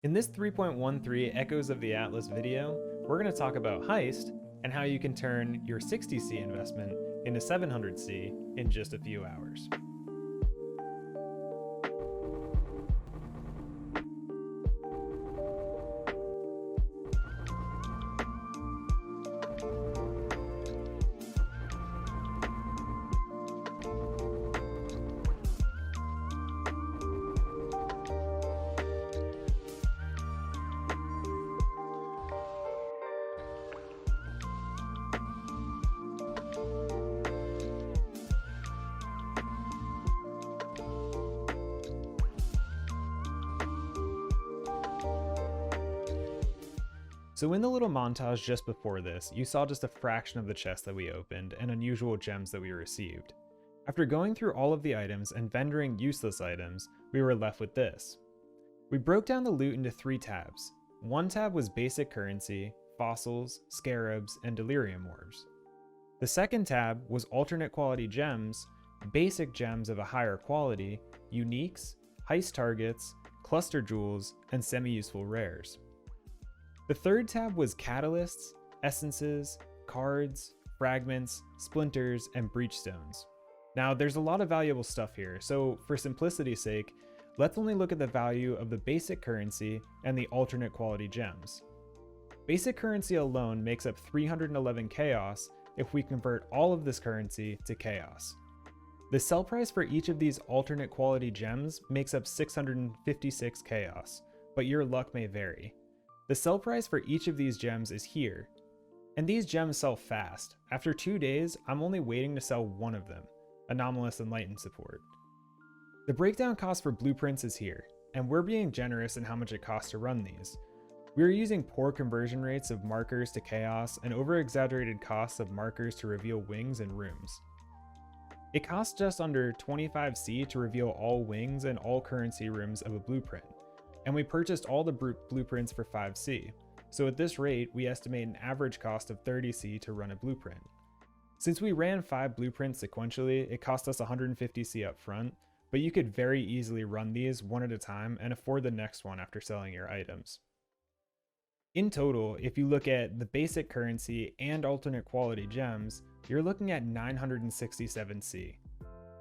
In this 3.13 Echoes of the Atlas video, we're going to talk about Heist and how you can turn your 60C investment into 700C in just a few hours. So in the little montage just before this, you saw just a fraction of the chest that we opened and unusual gems that we received. After going through all of the items and vendoring useless items, we were left with this. We broke down the loot into 3 tabs. One tab was basic currency, fossils, scarabs, and delirium orbs. The second tab was alternate quality gems, basic gems of a higher quality, uniques, heist targets, cluster jewels, and semi-useful rares. The third tab was catalysts, essences, cards, fragments, splinters, and breachstones. Now there's a lot of valuable stuff here, so for simplicity's sake, let's only look at the value of the basic currency and the alternate quality gems. Basic currency alone makes up 311 chaos if we convert all of this currency to chaos. The sell price for each of these alternate quality gems makes up 656 chaos, but your luck may vary. The sell price for each of these gems is here, and these gems sell fast. After 2 days, I'm only waiting to sell one of them, Anomalous Enlightened Support. The breakdown cost for blueprints is here, and we're being generous in how much it costs to run these. We are using poor conversion rates of markers to chaos and over-exaggerated costs of markers to reveal wings and rooms. It costs just under 25C to reveal all wings and all currency rooms of a blueprint, and we purchased all the blueprints for 5C, so at this rate we estimate an average cost of 30C to run a blueprint. Since we ran 5 blueprints sequentially, it cost us 150C up front, but you could very easily run these one at a time and afford the next one after selling your items. In total, if you look at the basic currency and alternate quality gems, you're looking at 967C.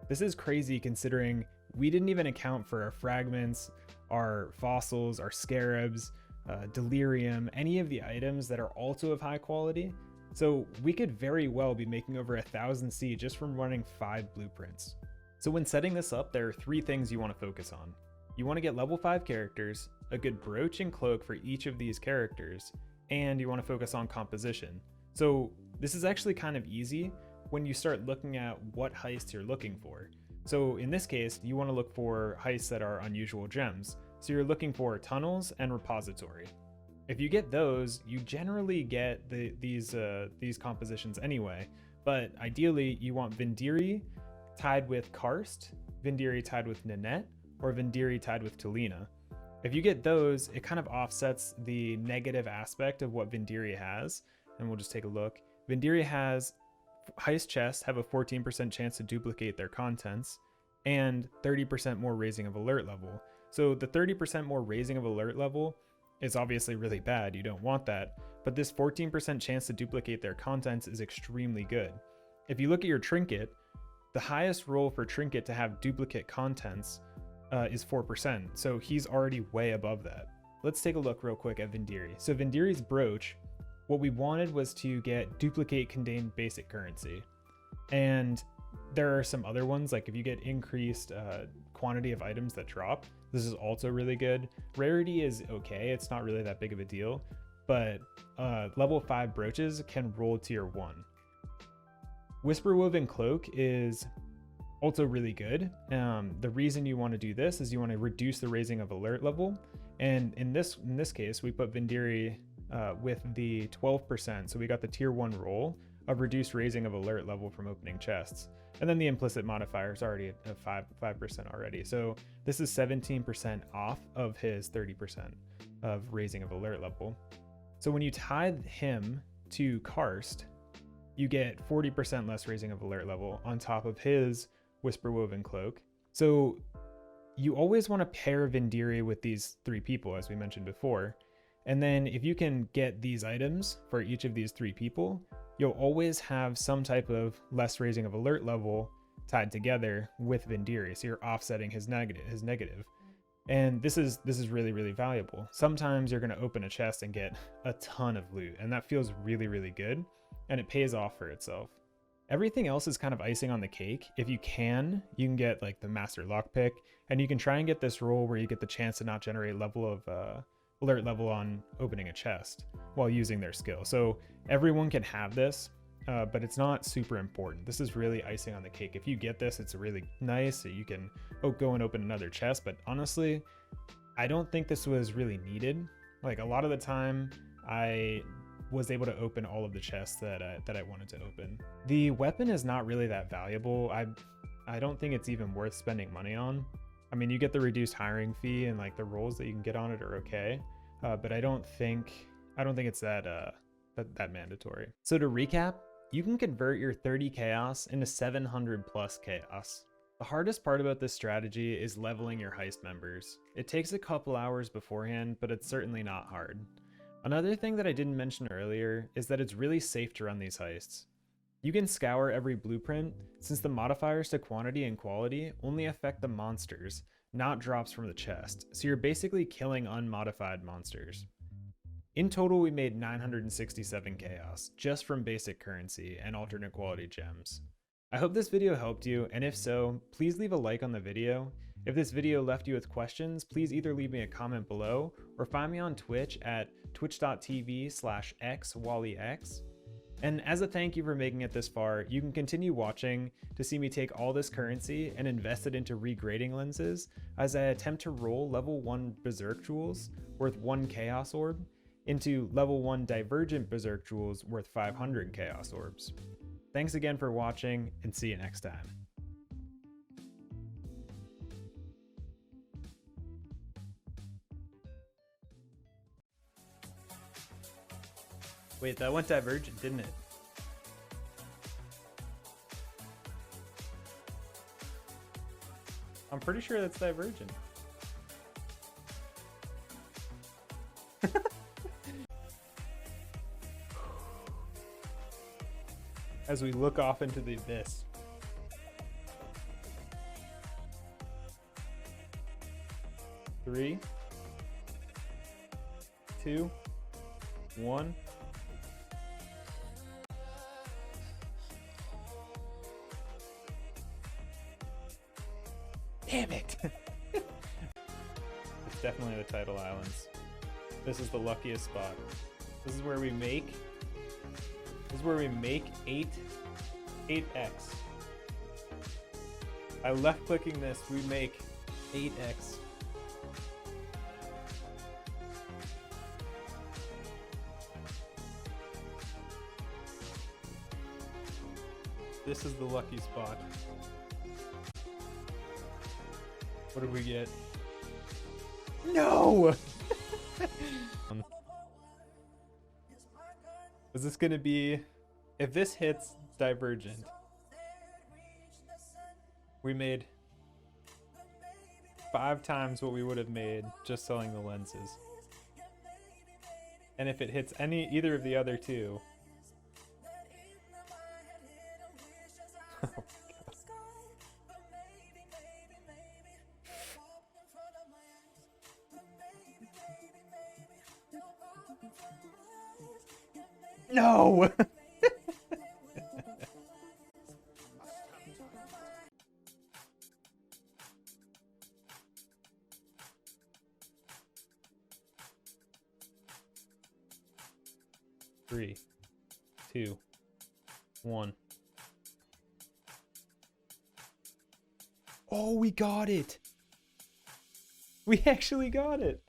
This is crazy considering we didn't even account for our fragments, our fossils, our scarabs, delirium, any of the items that are also of high quality. So we could very well be making over 1000C just from running 5 blueprints. So when setting this up, there are 3 things you want to focus on. You want to get level 5 characters, a good brooch and cloak for each of these characters, and you want to focus on composition. So this is actually kind of easy when you start looking at what heists you're looking for. So in this case, you want to look for heists that are unusual gems. So you're looking for tunnels and repository. If you get those, you generally get these compositions anyway, but ideally you want Vendiri tied with Karst, Vendiri tied with Nanette, or Vendiri tied with Talina. If you get those, it kind of offsets the negative aspect of what Vendiri has, and we'll just take a look. Vendiri has heist chests have a 14% chance to duplicate their contents, and 30% more raising of alert level. So the 30% more raising of alert level is obviously really bad, you don't want that, but this 14% chance to duplicate their contents is extremely good. If you look at your trinket, the highest roll for trinket to have duplicate contents is 4%, so he's already way above that. Let's take a look real quick at Vendiri. So Vendiri's brooch, what we wanted was to get duplicate contained basic currency. And there are some other ones, like if you get increased quantity of items that drop, this is also really good. Rarity is okay, it's not really that big of a deal, but level 5 brooches can roll tier 1. Whisper Woven Cloak is also really good. The reason you want to do this is you want to reduce the raising of alert level, and in this case we put Vendiri with the 12%, so we got the tier 1 roll of reduced raising of alert level from opening chests, and then the implicit modifier is already at 5% already, so this is 17% off of his 30% of raising of alert level. So when you tie him to Karst, you get 40% less raising of alert level on top of his Whisper Woven Cloak. So you always want to pair Vindiri with these 3 people, as we mentioned before. And then if you can get these items for each of these 3 people, you'll always have some type of less raising of alert level tied together with Vindiri. So you're offsetting his negative. And this is really, really valuable. Sometimes you're going to open a chest and get a ton of loot, and that feels really, really good, and it pays off for itself. Everything else is kind of icing on the cake. If you can get like the master lockpick, and you can try and get this roll where you get the chance to not generate alert level on opening a chest while using their skill. So everyone can have this, but it's not super important. This is really icing on the cake. If you get this, it's really nice. So you can go and open another chest, but honestly, I don't think this was really needed. Like a lot of the time, I was able to open all of the chests that I wanted to open. The weapon is not really that valuable. I don't think it's even worth spending money on. I mean, you get the reduced hiring fee, and like the rolls that you can get on it are okay, but I don't think it's that mandatory. So to recap, you can convert your 30 chaos into 700 plus chaos. The hardest part about this strategy is leveling your heist members. It takes a couple hours beforehand, but it's certainly not hard. Another thing that I didn't mention earlier is that it's really safe to run these heists. You can scour every blueprint, since the modifiers to quantity and quality only affect the monsters, not drops from the chest, so you're basically killing unmodified monsters. In total, we made 967 chaos, just from basic currency and alternate quality gems. I hope this video helped you, and if so, please leave a like on the video. If this video left you with questions, please either leave me a comment below or find me on Twitch at twitch.tv/xwallyx. And as a thank you for making it this far, you can continue watching to see me take all this currency and invest it into regrading lenses as I attempt to roll level 1 Berserk Jewels worth 1 Chaos Orb into level 1 Divergent Berserk Jewels worth 500 Chaos Orbs. Thanks again for watching, and see you next time. Wait, that went Divergent, didn't it? I'm pretty sure that's Divergent. As we look off into the abyss. Three, 2, 1. Damn it! It's definitely the tidal islands. This is the luckiest spot. This is where we make 8x. By left clicking this, we make 8x. This is the lucky spot. What did we get? No! Is this gonna be... If this hits Divergent, we made 5 times what we would have made just selling the lenses. And if it hits either of the other two... No! 3, 2, 1. Oh, we got it! We actually got it!